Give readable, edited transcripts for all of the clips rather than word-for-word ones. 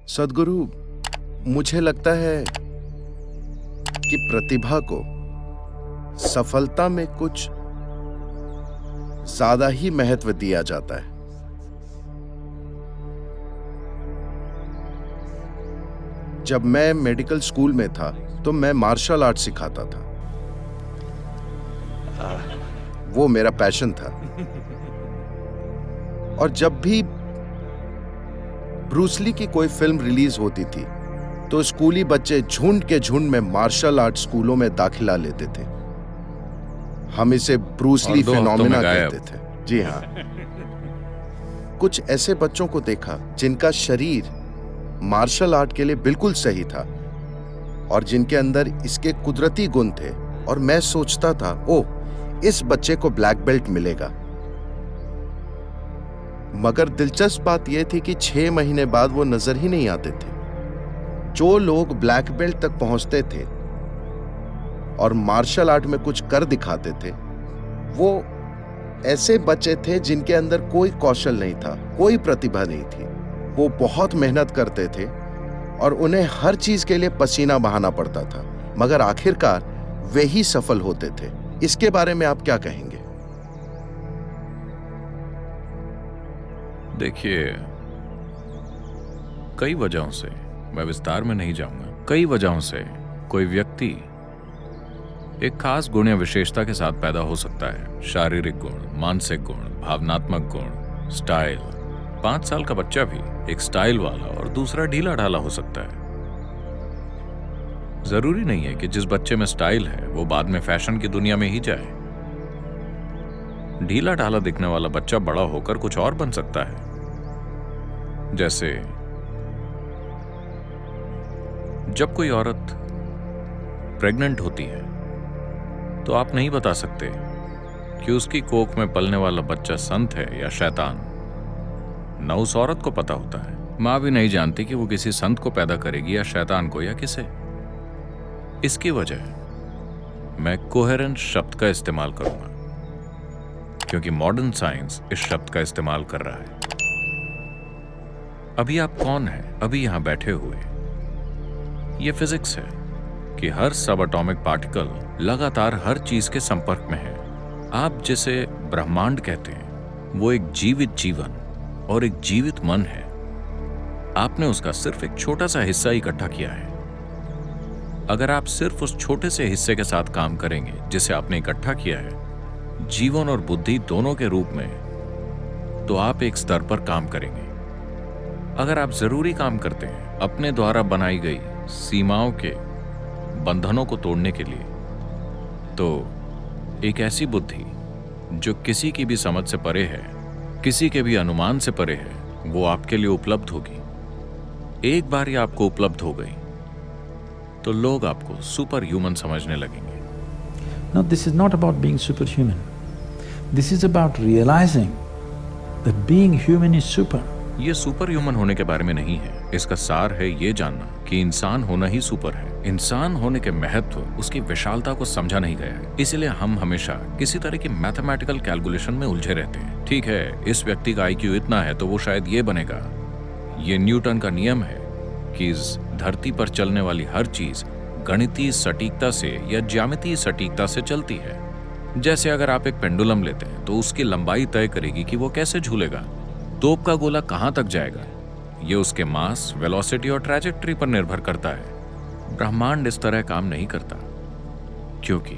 सद्गुरु, मुझे लगता है कि प्रतिभा को सफलता में कुछ ज्यादा ही महत्व दिया जाता है। जब मैं मेडिकल स्कूल में था तो मैं मार्शल आर्ट सिखाता था। वो मेरा पैशन था। और जब भी ब्रूस ली की कोई फिल्म रिलीज होती थी तो स्कूली बच्चे झुंड के झुंड में मार्शल आर्ट स्कूलों में दाखिला लेते थे। हम इसे ब्रूस ली फिनोमेना कहते थे। जी हाँ। कुछ ऐसे बच्चों को देखा जिनका शरीर मार्शल आर्ट के लिए बिल्कुल सही था और जिनके अंदर इसके कुदरती गुण थे, और मैं सोचता था, ओह, इस बच्चे को ब्लैक बेल्ट मिलेगा। मगर दिलचस्प बात यह थी कि 6 महीने बाद वो नजर ही नहीं आते थे। जो लोग ब्लैक बेल्ट तक पहुंचते थे और मार्शल आर्ट में कुछ कर दिखाते थे, वो ऐसे बच्चे थे जिनके अंदर कोई कौशल नहीं था, कोई प्रतिभा नहीं थी। वो बहुत मेहनत करते थे और उन्हें हर चीज के लिए पसीना बहाना पड़ता था, मगर आखिरकार वे ही सफल होते थे। इसके बारे में आप क्या कहेंगे? देखिए, कई वजहों से, मैं विस्तार में नहीं जाऊंगा, कई वजहों से कोई व्यक्ति एक खास गुण या विशेषता के साथ पैदा हो सकता है। शारीरिक गुण, मानसिक गुण, भावनात्मक गुण, स्टाइल। 5 साल का बच्चा भी एक स्टाइल वाला और दूसरा ढीला ढाला हो सकता है। जरूरी नहीं है कि जिस बच्चे में स्टाइल है वो बाद में फैशन की दुनिया में ही जाए। ढीला ढाला दिखने वाला बच्चा बड़ा होकर कुछ और बन सकता है। जैसे जब कोई औरत प्रेग्नेंट होती है तो आप नहीं बता सकते कि उसकी कोख में पलने वाला बच्चा संत है या शैतान। न उस औरत को पता होता है। मां भी नहीं जानती कि वो किसी संत को पैदा करेगी या शैतान को या किसे। इसकी वजह मैं कोहेरेंट शब्द का इस्तेमाल करूंगा, क्योंकि मॉडर्न साइंस इस शब्द का इस्तेमाल कर रहा है। अभी आप कौन हैं? अभी यहां बैठे हुए। यह फिजिक्स है कि हर सब एटॉमिक पार्टिकल लगातार हर चीज के संपर्क में है। आप जिसे ब्रह्मांड कहते हैं वो एक जीवित जीवन और एक जीवित मन है। आपने उसका सिर्फ एक छोटा सा हिस्सा इकट्ठा किया है। अगर आप सिर्फ उस छोटे से हिस्से के साथ काम करेंगे जिसे आपने इकट्ठा किया है, जीवन और बुद्धि दोनों के रूप में, तो आप एक स्तर पर काम करेंगे। अगर आप जरूरी काम करते हैं अपने द्वारा बनाई गई सीमाओं के बंधनों को तोड़ने के लिए, तो एक ऐसी बुद्धि जो किसी की भी समझ से परे है, किसी के भी अनुमान से परे है, वो आपके लिए उपलब्ध होगी। एक बार ये आपको उपलब्ध हो गई तो लोग आपको सुपर ह्यूमन समझने लगेंगे। No, this is not about being superhuman. This is about realizing that being human is super. ये सुपर ह्यूमन होने के बारे में नहीं है। इसका सार है ये जानना कि इंसान होना ही सुपर है। इंसान होने के महत्व, उसकी विशालता को समझा नहीं गया है। इसलिए हम हमेशा किसी तरह की मैथमेटिकल कैलकुलेशन में उलझे रहते हैं। ठीक है, इस व्यक्ति का IQ इतना है तो वो शायद ये बनेगा। ये न्यूटन का नियम है कि इस धरती पर चलने वाली हर चीज गणितीय सटीकता से या ज्यामितीय सटीकता से चलती है। जैसे अगर आप एक पेंडुलम लेते हैं तो उसकी लंबाई तय करेगी कि वो कैसे झूलेगा। तोप का गोला कहां तक जाएगा, ये उसके मास, वेलोसिटी और ट्रैजेक्टरी पर निर्भर करता है। ब्रह्मांड इस तरह काम नहीं करता, क्योंकि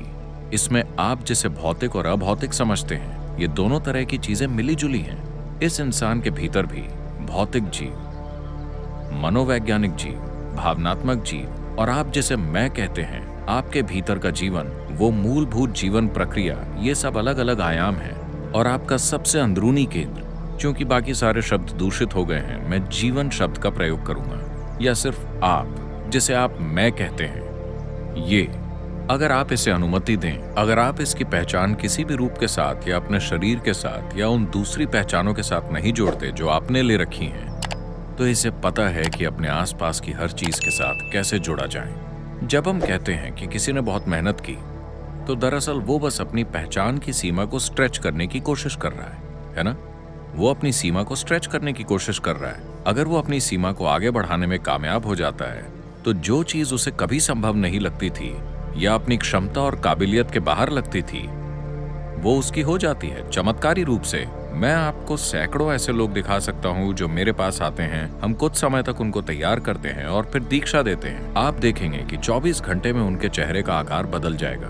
इसमें आप जिसे भौतिक और अभौतिक समझते हैं, ये दोनों तरह की चीजें मिली जुली हैं। इस इंसान के भीतर भी भौतिक जीव, मनोवैज्ञानिक जीव, भावनात्मक जीव और आप जिसे मैं कहते हैं, आपके भीतर का जीवन, वो मूलभूत जीवन प्रक्रिया, ये सब अलग अलग आयाम हैं। और आपका सबसे अंदरूनी केंद्र, क्योंकि बाकी सारे शब्द दूषित हो गए हैं, मैं जीवन शब्द का प्रयोग करूंगा, या सिर्फ आप जिसे आप मैं कहते हैं। ये, अगर आप इसे अनुमति दें, अगर आप इसकी पहचान किसी भी रूप के साथ या अपने शरीर के साथ या उन दूसरी पहचानों के साथ नहीं जोड़ते जो आपने ले रखी हैं, तो इसे पता है कि अपने आसपास की हर चीज के साथ कैसे जोड़ा जाए। जब हम कहते हैं कि किसी ने बहुत मेहनत की, तो दरअसल वो बस अपनी पहचान की सीमा को स्ट्रेच करने की कोशिश कर रहा है ना? वो अपनी सीमा को स्ट्रेच करने की कोशिश कर रहा है। अगर वो अपनी सीमा को आगे बढ़ाने में कामयाब हो जाता है तो जो चीज उसे कभी संभव नहीं लगती थी या अपनी क्षमता और काबिलियत के बाहर लगती थी, वो उसकी हो जाती है चमत्कारी रूप से। मैं आपको सैकड़ों ऐसे लोग दिखा सकता हूँ जो मेरे पास आते हैं, हम कुछ समय तक उनको तैयार करते हैं और फिर दीक्षा देते हैं। आप देखेंगे कि 24 घंटे में उनके चेहरे का आकार बदल जाएगा,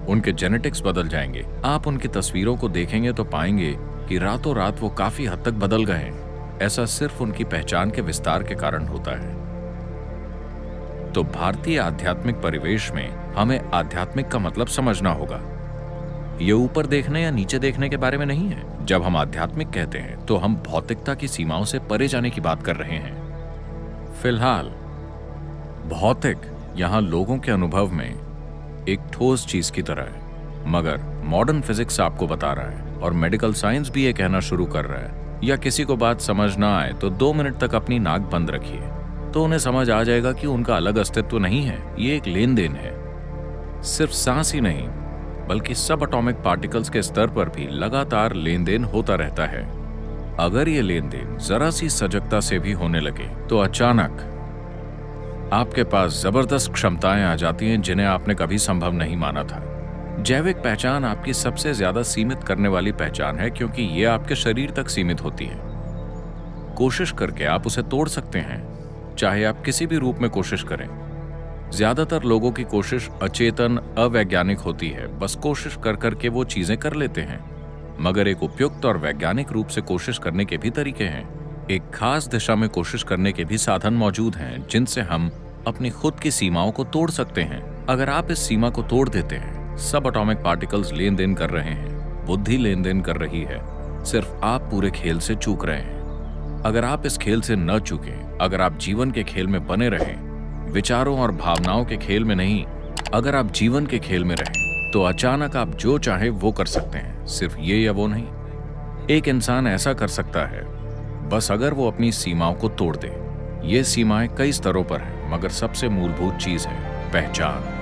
उनके जेनेटिक्स बदल जाएंगे। आप उनकी तस्वीरों को देखेंगे तो पाएंगे कि रातों रात वो काफी हद तक बदल गए हैं। ऐसा सिर्फ उनकी पहचान के विस्तार के कारण होता है। तो भारतीय आध्यात्मिक परिवेश में हमें आध्यात्मिक का मतलब समझना होगा। ये ऊपर देखने या नीचे देखने के बारे में नहीं है। जब हम आध्यात्मिक कहते हैं तो हम भौतिकता की सीमाओं से परे जाने की बात कर रहे हैं। फिलहाल भौतिक यहां लोगों के अनुभव में एक ठोस चीज की तरह है, मगर मॉडर्न फिजिक्स आपको बता रहा है और मेडिकल साइंस भी ये कहना शुरू कर रहा है, या किसी को बात समझ ना आए तो 2 मिनट तक अपनी नाक बंद रखिए तो उन्हें समझ आ जाएगा कि उनका अलग अस्तित्व नहीं है, ये एक लेन देन है। सिर्फ सांस ही नहीं बल्कि सब एटॉमिक पार्टिकल्स के स्तर पर भी लगातार लेन देन होता रहता है। अगर ये लेन देन जरा सी सजगता से भी होने लगे तो अचानक आपके पास जबरदस्त क्षमताएं आ जाती हैं जिन्हें आपने कभी संभव नहीं माना था। जैविक पहचान आपकी सबसे ज्यादा सीमित करने वाली पहचान है, क्योंकि ये आपके शरीर तक सीमित होती है। कोशिश करके आप उसे तोड़ सकते हैं, चाहे आप किसी भी रूप में कोशिश करें। ज्यादातर लोगों की कोशिश अचेतन, अवैज्ञानिक होती है। बस कोशिश कर करके वो चीजें कर लेते हैं, मगर एक उपयुक्त और वैज्ञानिक रूप से कोशिश करने के भी तरीके हैं। एक खास दिशा में कोशिश करने के भी साधन मौजूद हैं जिनसे हम अपनी खुद की सीमाओं को तोड़ सकते हैं। अगर आप इस सीमा को तोड़ देते हैं, सब एटॉमिक पार्टिकल्स लेन देन कर रहे हैं, बुद्धि लेन देन कर रही है, सिर्फ आप पूरे खेल से चूक रहे हैं। अगर आप इस खेल से न चूकें, अगर आप जीवन के खेल में बने रहें, विचारों और भावनाओं के खेल में नहीं, अगर आप जीवन के खेल में रहें, तो अचानक आप जो चाहे वो कर सकते हैं। सिर्फ ये या वो नहीं, एक इंसान ऐसा कर सकता है बस अगर वो अपनी सीमाओं को तोड़ दे। ये सीमाएं कई स्तरों पर हैं, मगर सबसे मूलभूत चीज है पहचान।